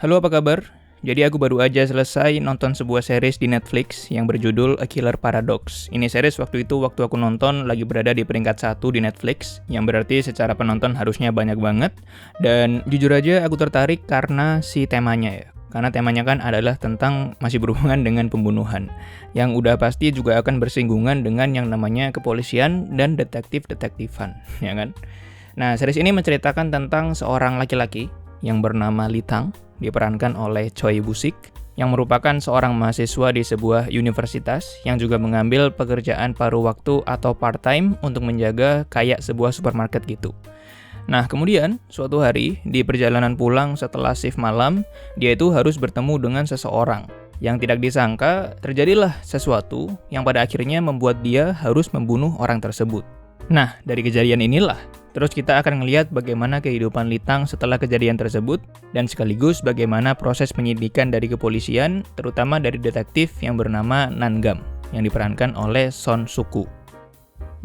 Halo, apa kabar? Jadi aku baru aja selesai nonton sebuah series di Netflix yang berjudul A Killer Paradox. Ini series waktu aku nonton lagi berada di peringkat 1 di Netflix, yang berarti secara penonton harusnya banyak banget. Dan jujur aja aku tertarik karena si temanya ya. Karena temanya kan adalah tentang masih berhubungan dengan pembunuhan. Yang udah pasti juga akan bersinggungan dengan yang namanya kepolisian dan detektif-detektifan, ya kan? Nah, series ini menceritakan tentang seorang laki-laki yang bernama Lee Tang, diperankan oleh Choi Woo-sik, yang merupakan seorang mahasiswa di sebuah universitas yang juga mengambil pekerjaan paruh waktu atau part-time untuk menjaga kayak sebuah supermarket gitu. Nah, kemudian suatu hari di perjalanan pulang setelah shift malam, dia itu harus bertemu dengan seseorang. Yang tidak disangka, terjadilah sesuatu yang pada akhirnya membuat dia harus membunuh orang tersebut. Nah, dari kejadian inilah, terus kita akan melihat bagaimana kehidupan Lee Tang setelah kejadian tersebut, dan sekaligus bagaimana proses penyidikan dari kepolisian, terutama dari detektif yang bernama Nan-gam, yang diperankan oleh Son Suk-woo.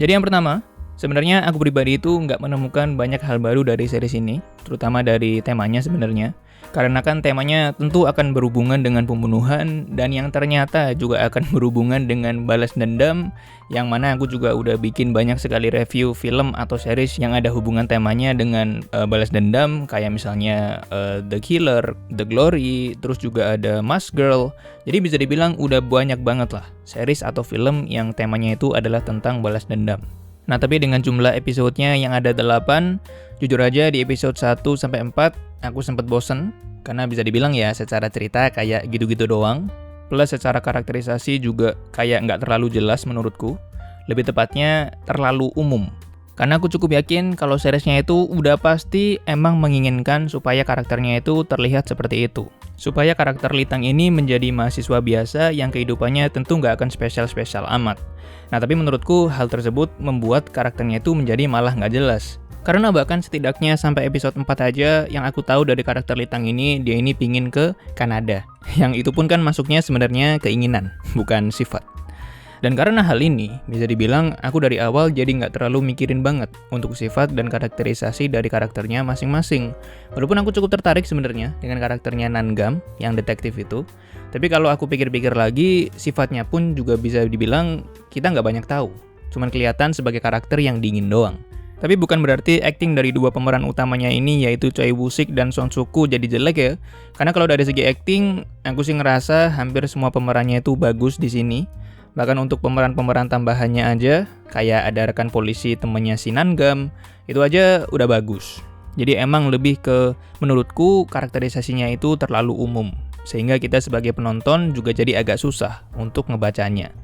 Jadi yang pertama, sebenarnya aku pribadi itu nggak menemukan banyak hal baru dari series ini, terutama dari temanya sebenarnya. Karena kan temanya tentu akan berhubungan dengan pembunuhan, dan yang ternyata juga akan berhubungan dengan balas dendam, yang mana aku juga udah bikin banyak sekali review film atau series yang ada hubungan temanya dengan balas dendam, kayak misalnya The Killer, The Glory, terus juga ada Mask Girl. Jadi bisa dibilang udah banyak banget lah series atau film yang temanya itu adalah tentang balas dendam. Nah, tapi dengan jumlah episodenya yang ada 8, jujur aja di episode 1-4 aku sempat bosen, karena bisa dibilang ya secara cerita kayak gitu-gitu doang. Plus secara karakterisasi juga kayak nggak terlalu jelas menurutku. Lebih tepatnya terlalu umum. Karena aku cukup yakin kalau seriesnya itu udah pasti emang menginginkan supaya karakternya itu terlihat seperti itu. Supaya karakter Lee Tang ini menjadi mahasiswa biasa yang kehidupannya tentu nggak akan spesial-spesial amat. Nah, tapi menurutku hal tersebut membuat karakternya itu menjadi malah nggak jelas. Karena bahkan setidaknya sampai episode 4 aja yang aku tahu dari karakter Lee Tang ini, dia ini pingin ke Kanada. Yang itu pun kan masuknya sebenarnya keinginan, bukan sifat. Dan karena hal ini, bisa dibilang aku dari awal jadi nggak terlalu mikirin banget untuk sifat dan karakterisasi dari karakternya masing-masing. Walaupun aku cukup tertarik sebenarnya dengan karakternya Nan-gam, yang detektif itu. Tapi kalau aku pikir-pikir lagi, sifatnya pun juga bisa dibilang kita nggak banyak tahu. Cuman kelihatan sebagai karakter yang dingin doang. Tapi bukan berarti acting dari dua pemeran utamanya ini, yaitu Choi Woo-sik dan Son Suk-woo, jadi jelek ya. Karena kalau dari segi acting, aku sih ngerasa hampir semua pemerannya itu bagus di sini. Bahkan untuk pemeran-pemeran tambahannya aja, kayak ada rekan polisi temennya si Nan-gam, itu aja udah bagus. Jadi emang lebih ke, menurutku karakterisasinya itu terlalu umum. Sehingga kita sebagai penonton juga jadi agak susah untuk ngebacanya.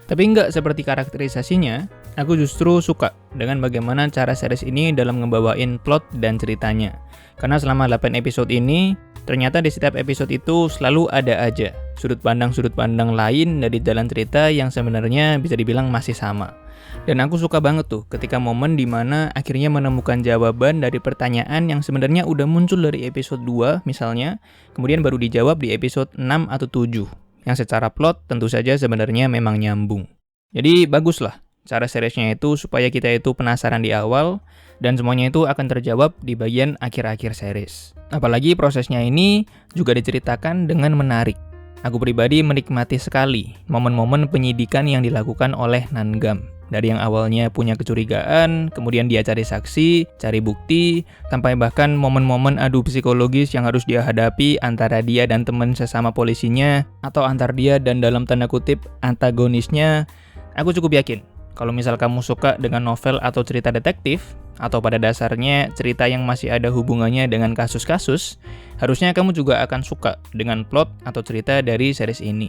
Tapi nggak seperti karakterisasinya, aku justru suka dengan bagaimana cara series ini dalam ngebawain plot dan ceritanya. Karena selama 8 episode ini, ternyata di setiap episode itu selalu ada aja sudut pandang lain dari jalan cerita yang sebenarnya bisa dibilang masih sama. Dan aku suka banget tuh ketika momen dimana akhirnya menemukan jawaban dari pertanyaan yang sebenarnya udah muncul dari episode 2 misalnya, kemudian baru dijawab di episode 6 atau 7. Yang secara plot tentu saja sebenarnya memang nyambung. Jadi baguslah cara seriesnya itu supaya kita itu penasaran di awal, dan semuanya itu akan terjawab di bagian akhir-akhir series. Apalagi prosesnya ini juga diceritakan dengan menarik. Aku pribadi menikmati sekali momen-momen penyidikan yang dilakukan oleh Nan-gam. Dari yang awalnya punya kecurigaan, kemudian dia cari saksi, cari bukti, sampai bahkan momen-momen adu psikologis yang harus dia hadapi antara dia dan teman sesama polisinya, atau antar dia dan dalam tanda kutip antagonisnya. Aku cukup yakin, kalau misal kamu suka dengan novel atau cerita detektif, atau pada dasarnya cerita yang masih ada hubungannya dengan kasus-kasus, harusnya kamu juga akan suka dengan plot atau cerita dari series ini.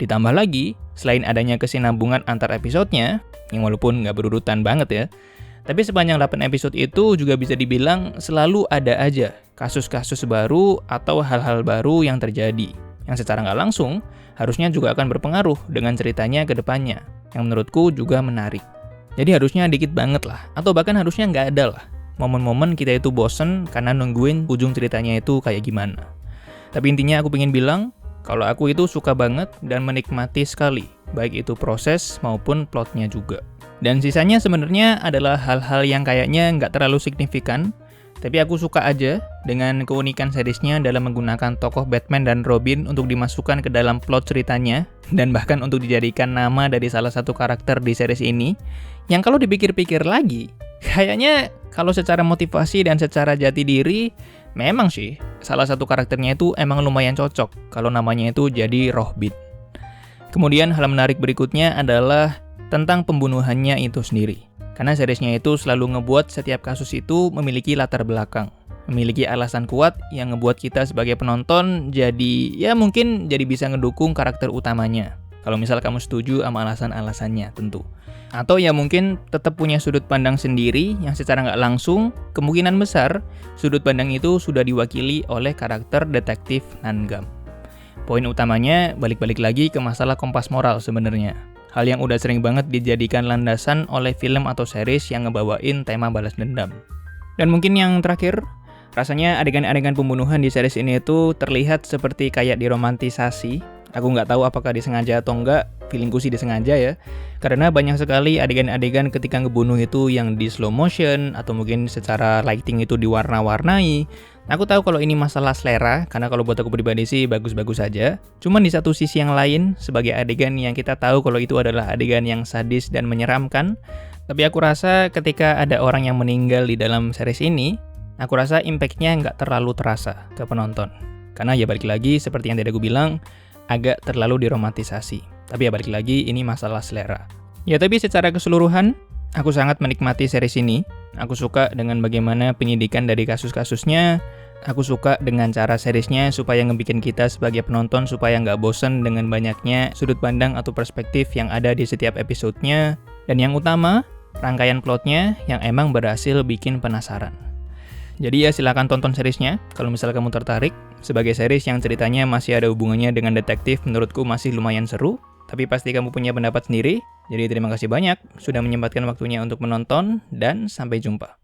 Ditambah lagi, selain adanya kesinambungan antar episodenya, yang walaupun nggak berurutan banget ya, tapi sepanjang 8 episode itu juga bisa dibilang selalu ada aja kasus-kasus baru atau hal-hal baru yang terjadi, yang secara nggak langsung harusnya juga akan berpengaruh dengan ceritanya ke depannya, yang menurutku juga menarik. Jadi harusnya dikit banget lah, atau bahkan harusnya nggak ada lah momen-momen kita itu bosen karena nungguin ujung ceritanya itu kayak gimana. Tapi intinya aku pengen bilang, kalau aku itu suka banget dan menikmati sekali, baik itu proses maupun plotnya juga. Dan sisanya sebenarnya adalah hal-hal yang kayaknya nggak terlalu signifikan, Tapi aku suka aja dengan keunikan seriesnya dalam menggunakan tokoh Batman dan Robin untuk dimasukkan ke dalam plot ceritanya, dan bahkan untuk dijadikan nama dari salah satu karakter di series ini, yang kalau dipikir-pikir lagi, kayaknya kalau secara motivasi dan secara jati diri, memang sih salah satu karakternya itu emang lumayan cocok kalau namanya itu jadi Robin. Kemudian hal menarik berikutnya adalah tentang pembunuhannya itu sendiri. Karena seriesnya itu selalu ngebuat setiap kasus itu memiliki latar belakang, memiliki alasan kuat yang ngebuat kita sebagai penonton ya mungkin jadi bisa ngedukung karakter utamanya. Kalau misal kamu setuju sama alasan-alasannya tentu. Atau ya mungkin tetap punya sudut pandang sendiri yang secara nggak langsung, kemungkinan besar sudut pandang itu sudah diwakili oleh karakter detektif Nangam. Poin utamanya balik-balik lagi ke masalah kompas moral sebenarnya. Hal yang udah sering banget dijadikan landasan oleh film atau series yang ngebawain tema balas dendam. Dan mungkin yang terakhir, rasanya adegan-adegan pembunuhan di series ini itu terlihat seperti kayak diromantisasi. Aku nggak tahu apakah disengaja atau enggak, feelingku sih disengaja ya. Karena banyak sekali adegan-adegan ketika ngebunuh itu yang di slow motion, atau mungkin secara lighting itu diwarna-warnai. Aku tahu kalau ini masalah selera, karena kalau buat aku pribadi sih bagus-bagus saja. Cuman di satu sisi yang lain, sebagai adegan yang kita tahu kalau itu adalah adegan yang sadis dan menyeramkan, tapi aku rasa ketika ada orang yang meninggal di dalam series ini, aku rasa impact-nya nggak terlalu terasa ke penonton. Karena ya balik lagi, seperti yang tadi aku bilang, agak terlalu diromantisasi. Tapi ya balik lagi, ini masalah selera. Ya tapi secara keseluruhan, aku sangat menikmati series ini. Aku suka dengan bagaimana penyidikan dari kasus-kasusnya. Aku suka dengan cara seriesnya supaya ngebikin kita sebagai penonton supaya nggak bosen dengan banyaknya sudut pandang atau perspektif yang ada di setiap episodenya. Dan yang utama, rangkaian plotnya yang emang berhasil bikin penasaran. Jadi ya silakan tonton seriesnya kalau misalnya kamu tertarik. Sebagai series yang ceritanya masih ada hubungannya dengan detektif, menurutku masih lumayan seru. Tapi pasti kamu punya pendapat sendiri. Jadi terima kasih banyak sudah menyempatkan waktunya untuk menonton, dan sampai jumpa.